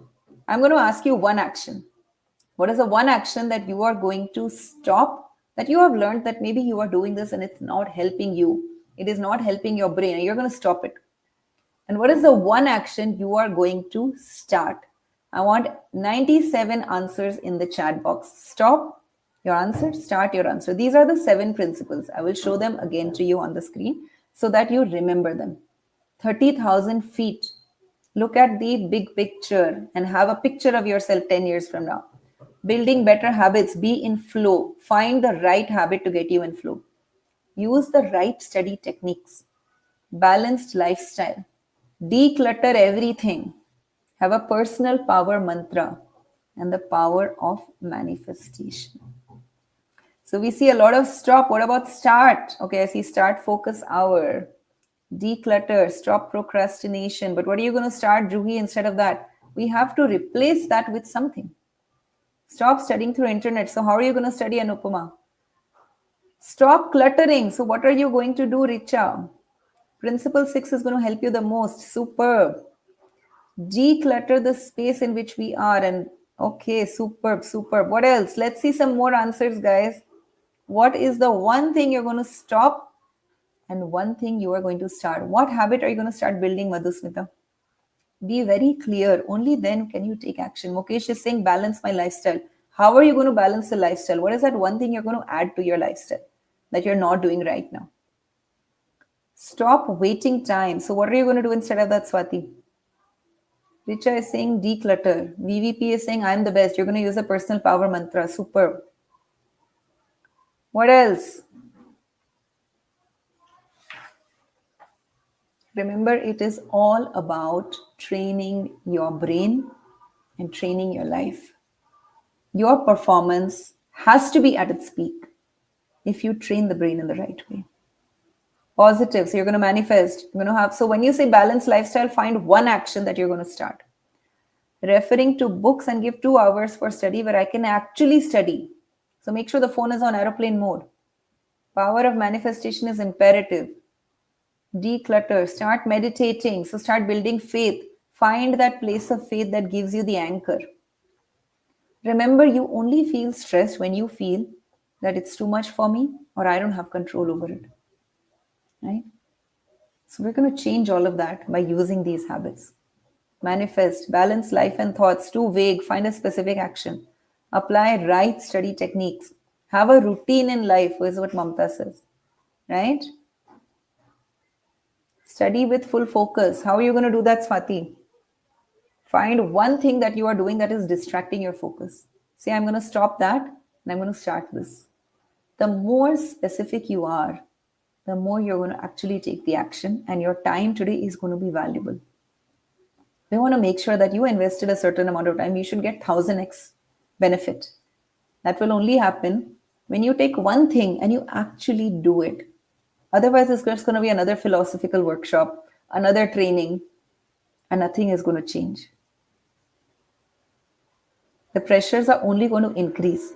Speaker 2: I'm going to ask you one action. What is the one action that you are going to stop, that you have learned that maybe you are doing this and it's not helping you? It is not helping your brain, and you're going to stop it. And what is the one action you are going to start? I want 97 answers in the chat box. Stop your answer, start your answer. These are the 7 principles. I will show them again to you on the screen so that you remember them. 30,000 feet. Look at the big picture and have a picture of yourself 10 years from now. Building better habits, be in flow. Find the right habit to get you in flow. Use the right study techniques. Balanced lifestyle. Declutter everything. Have a personal power mantra and the power of manifestation. So we see a lot of stop. What about start? Okay, I see start focus hour. Declutter, stop procrastination. But what are you going to start, Juhi, instead of that? We have to replace that with something. Stop studying through internet. So how are you going to study, Anupama? Stop cluttering. So what are you going to do, Richa? Principle 6 is going to help you the most. Superb. Declutter the space in which we are. And okay, superb, superb. What else? Let's see some more answers, guys. What is the one thing you're going to stop and one thing you are going to start? What habit are you going to start building, Madhusmita? Be very clear. Only then can you take action. Mukesh is saying balance my lifestyle. How are you going to balance the lifestyle? What is that one thing you're going to add to your lifestyle that you're not doing right now? Stop waiting time. So what are you going to do instead of that, Swati? Richa is saying declutter. VVP is saying I'm the best. You're going to use a personal power mantra. Superb. What else? Remember, it is all about training your brain and training your life. Your performance has to be at its peak if you train the brain in the right way. Positive. So you're going to manifest. You're going to have. So when you say balanced lifestyle, find one action that you're going to start. Referring to books and give 2 hours for study where I can actually study. So make sure the phone is on aeroplane mode. Power of manifestation is imperative. Declutter. Start meditating. So start building faith. Find that place of faith that gives you the anchor. Remember, you only feel stressed when you feel that it's too much for me or I don't have control over it. Right? So we're going to change all of that by using these habits. Manifest, balance life and thoughts, too vague, find a specific action. Apply right study techniques. Have a routine in life, is what Mamta says. Right? Study with full focus. How are you going to do that, Swati? Find one thing that you are doing that is distracting your focus. Say, I'm going to stop that and I'm going to start this. The more specific you are, the more you're going to actually take the action, and your time today is going to be valuable. We want to make sure that you invested a certain amount of time, you should get 1000x benefit. That will only happen when you take one thing and you actually do it. Otherwise, it's just going to be another philosophical workshop, another training, and nothing is going to change. The pressures are only going to increase.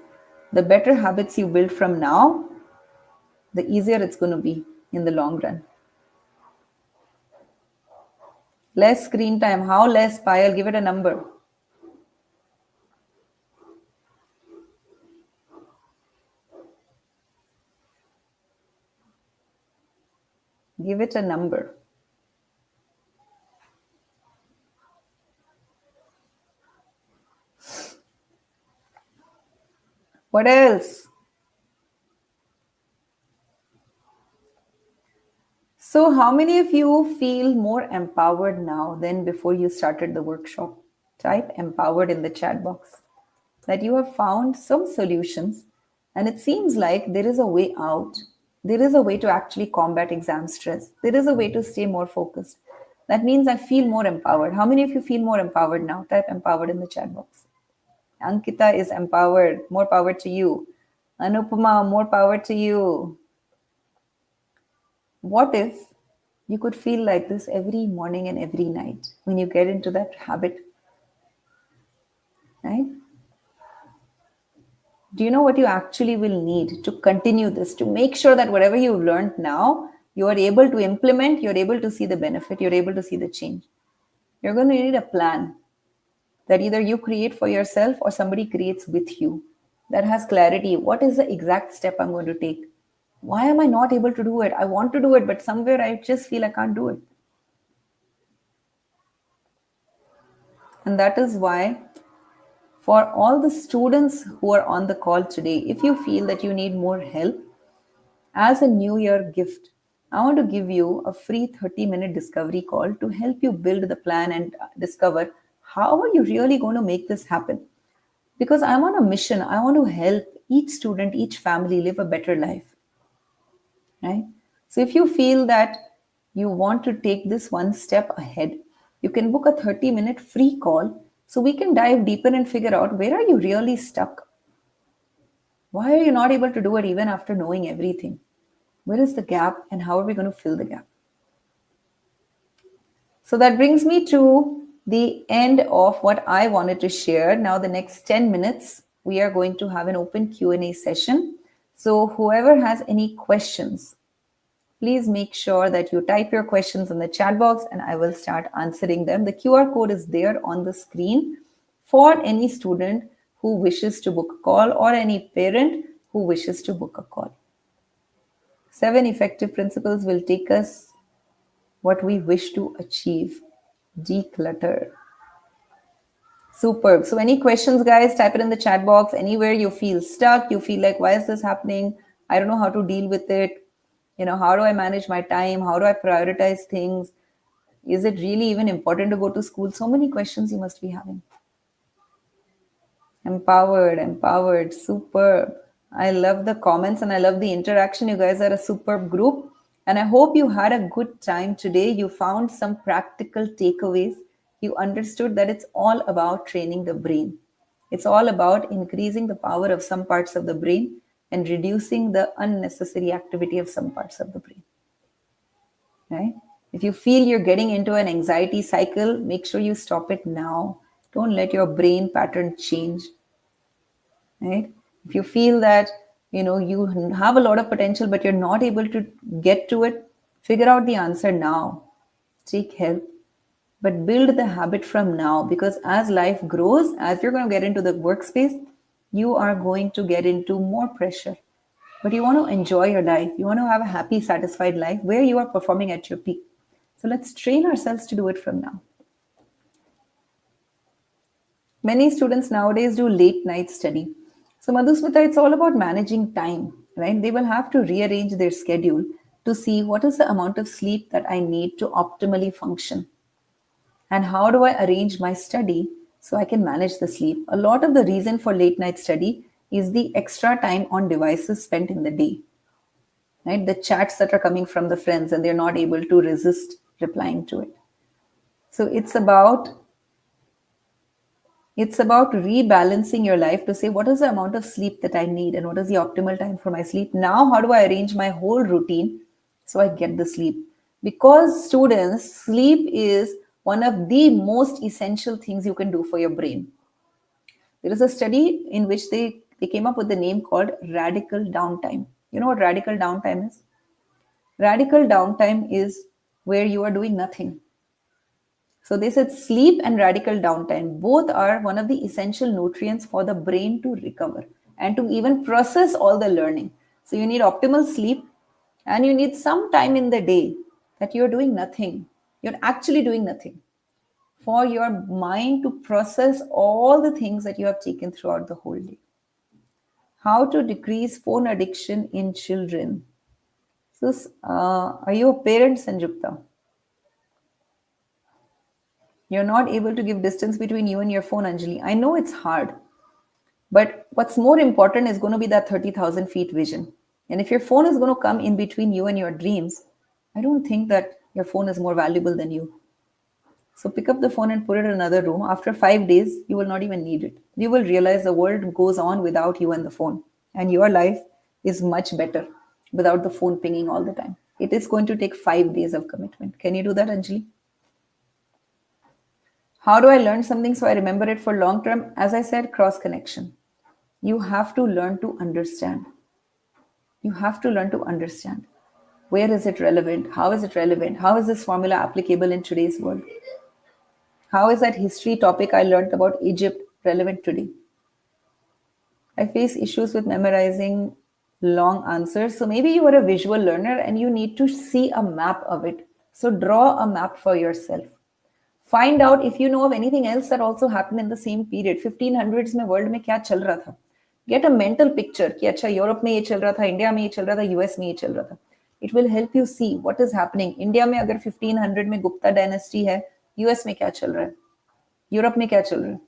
Speaker 2: The better habits you build from now, the easier it's going to be in the long run. Less screen time. How less, Payal? Give it a number. Give it a number. What else? So, how many of you feel more empowered now than before you started the workshop? Type empowered in the chat box. That you have found some solutions, and it seems like there is a way out. There is a way to actually combat exam stress. There is a way to stay more focused. That means I feel more empowered. How many of you feel more empowered now? Type empowered in the chat box. Ankita is empowered. More power to you. Anupama, more power to you. What if you could feel like this every morning and every night when you get into that habit, right? Do you know what you actually will need to continue this, to make sure that whatever you've learned now, you are able to implement, you're able to see the benefit, you're able to see the change? You're going to need a plan that either you create for yourself or somebody creates with you that has clarity. What is the exact step I'm going to take? Why am I not able to do it? I want to do it, but somewhere I just feel I can't do it. And that is why, for all the students who are on the call today, if you feel that you need more help, as a New Year gift, I want to give you a free 30-minute discovery call to help you build the plan and discover how are you really going to make this happen. Because I'm on a mission. I want to help each student, each family live a better life. Right? So if you feel that you want to take this one step ahead, you can book a 30-minute free call so we can dive deeper and figure out where are you really stuck? Why are you not able to do it even after knowing everything? Where is the gap and how are we going to fill the gap? So that brings me to the end of what I wanted to share. Now the next 10 minutes, we are going to have an open Q&A session. So whoever has any questions, please make sure that you type your questions in the chat box and I will start answering them. The QR code is there on the screen for any student who wishes to book a call or any parent who wishes to book a call. 7 effective principles will take us what we wish to achieve. Declutter. Superb. So any questions, guys, type it in the chat box. Anywhere you feel stuck, you feel like, why is this happening? I don't know how to deal with it. How do I manage my time? How do I prioritize things? Is it really even important to go to school? So many questions you must be having. Empowered, superb. I love the comments and I love the interaction. You guys are a superb group. And I hope you had a good time today. You found some practical takeaways. You understood that it's all about training the brain. It's all about increasing the power of some parts of the brain and reducing the unnecessary activity of some parts of the brain. Right? If you feel you're getting into an anxiety cycle, make sure you stop it now. Don't let your brain pattern change. Right? If you feel that you have a lot of potential but you're not able to get to it, figure out the answer now. Seek help, but build the habit from now, because as life grows, as you're going to get into the workspace, you are going to get into more pressure. But you want to enjoy your life. You want to have a happy, satisfied life where you are performing at your peak. So let's train ourselves to do it from now. Many students nowadays do late night study. So Madhusmita, it's all about managing time, right? They will have to rearrange their schedule to see what is the amount of sleep that I need to optimally function. And how do I arrange my study so I can manage the sleep? A lot of the reason for late night study is the extra time on devices spent in the day. right? The chats that are coming from the friends and they're not able to resist replying to it. So it's about rebalancing your life to say what is the amount of sleep that I need and what is the optimal time for my sleep. Now, how do I arrange my whole routine so I get the sleep? Because students, sleep is one of the most essential things you can do for your brain. There is a study in which they came up with the name called radical downtime. You know what radical downtime is? Radical downtime is where you are doing nothing. So they said sleep and radical downtime both are one of the essential nutrients for the brain to recover and to even process all the learning. So you need optimal sleep and you need some time in the day that you're doing nothing. You're actually doing nothing for your mind to process all the things that you have taken throughout the whole day. How to decrease phone addiction in children. So, are you a parent, Sanjukta? You're not able to give distance between you and your phone, Anjali. I know it's hard, but what's more important is going to be that 30,000 feet vision. And if your phone is going to come in between you and your dreams, I don't think that your phone is more valuable than you. So pick up the phone and put it in another room. After 5 days, you will not even need it. You will realize the world goes on without you and the phone. And your life is much better without the phone pinging all the time. It is going to take 5 days of commitment. Can you do that, Anjali? How do I learn something so I remember it for long term? As I said, cross connection. You have to learn to understand. You have to learn to understand. Where is it relevant? How is it relevant? How is this formula applicable in today's world? How is that history topic I learned about Egypt relevant today? I face issues with memorizing long answers. So maybe you are a visual learner and you need to see a map of it. So draw a map for yourself. Find out if you know of anything else that also happened in the same period. 1500s में world में क्या चल रहा था? Get a mental picture कि अच्छा Europe में ये चल रहा था, इंडिया में ये चल रहा था, यूएस में ये चल रहा था. It will help you see what is happening. India में अगर 1500 में गुप्ता डायनेस्टी है, यूएस में क्या चल रहा है? यूरोप में क्या चल रहा है?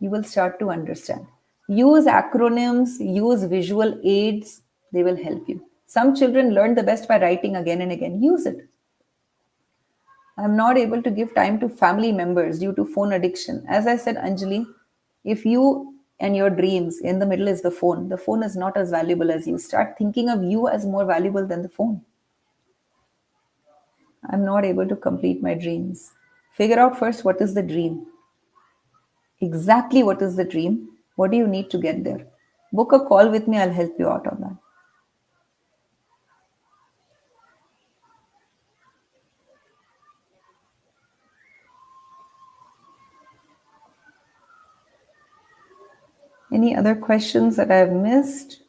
Speaker 2: You will start to understand. Use acronyms, use visual aids, they will help you. Some children learn the best by writing again and again. Use it. I'm not able to give time to family members due to phone addiction. As I said, Anjali, if you and your dreams in the middle is the phone is not as valuable as you. Start thinking of you as more valuable than the phone. I'm not able to complete my dreams. Figure out first what is the dream. Exactly what is the dream? What do you need to get there? Book a call with me, I'll help you out on that. Any other questions that I've missed?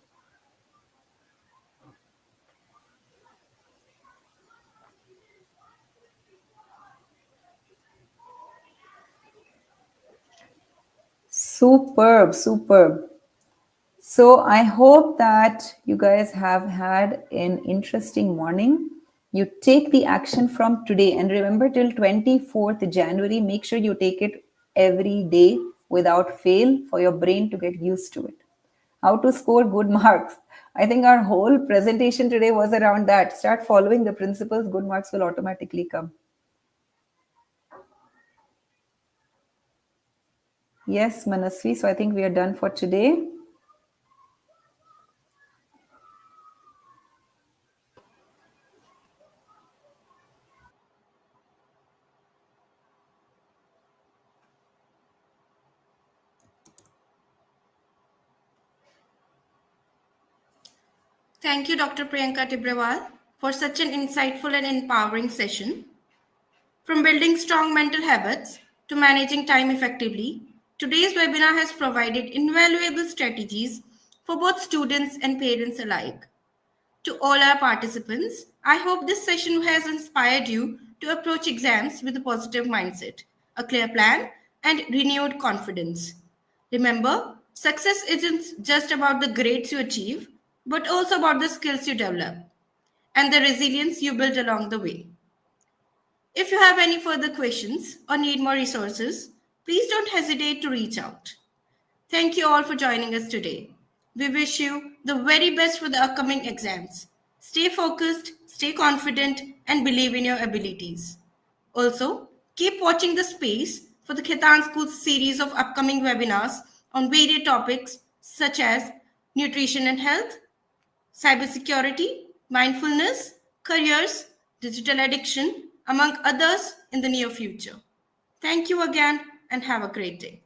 Speaker 2: Superb, superb. So I hope that you guys have had an interesting morning. You take the action from today and remember till 24th January, make sure you take it every day without fail for your brain to get used to it. How to score good marks. I think our whole presentation today was around that. Start following the principles, good marks will automatically come. Yes, Manasvi. So I think we are done for today.
Speaker 1: Thank you, Dr. Priyanka Tibrewal, for such an insightful and empowering session. From building strong mental habits to managing time effectively, today's webinar has provided invaluable strategies for both students and parents alike. To all our participants, I hope this session has inspired you to approach exams with a positive mindset, a clear plan, and renewed confidence. Remember, success isn't just about the grades you achieve, but also about the skills you develop and the resilience you build along the way. If you have any further questions or need more resources, please don't hesitate to reach out. Thank you all for joining us today. We wish you the very best for the upcoming exams. Stay focused, stay confident, and believe in your abilities. Also, keep watching the space for the Khitan School's series of upcoming webinars on various topics such as nutrition and health, cybersecurity, mindfulness, careers, digital addiction, among others in the near future. Thank you again and have a great day.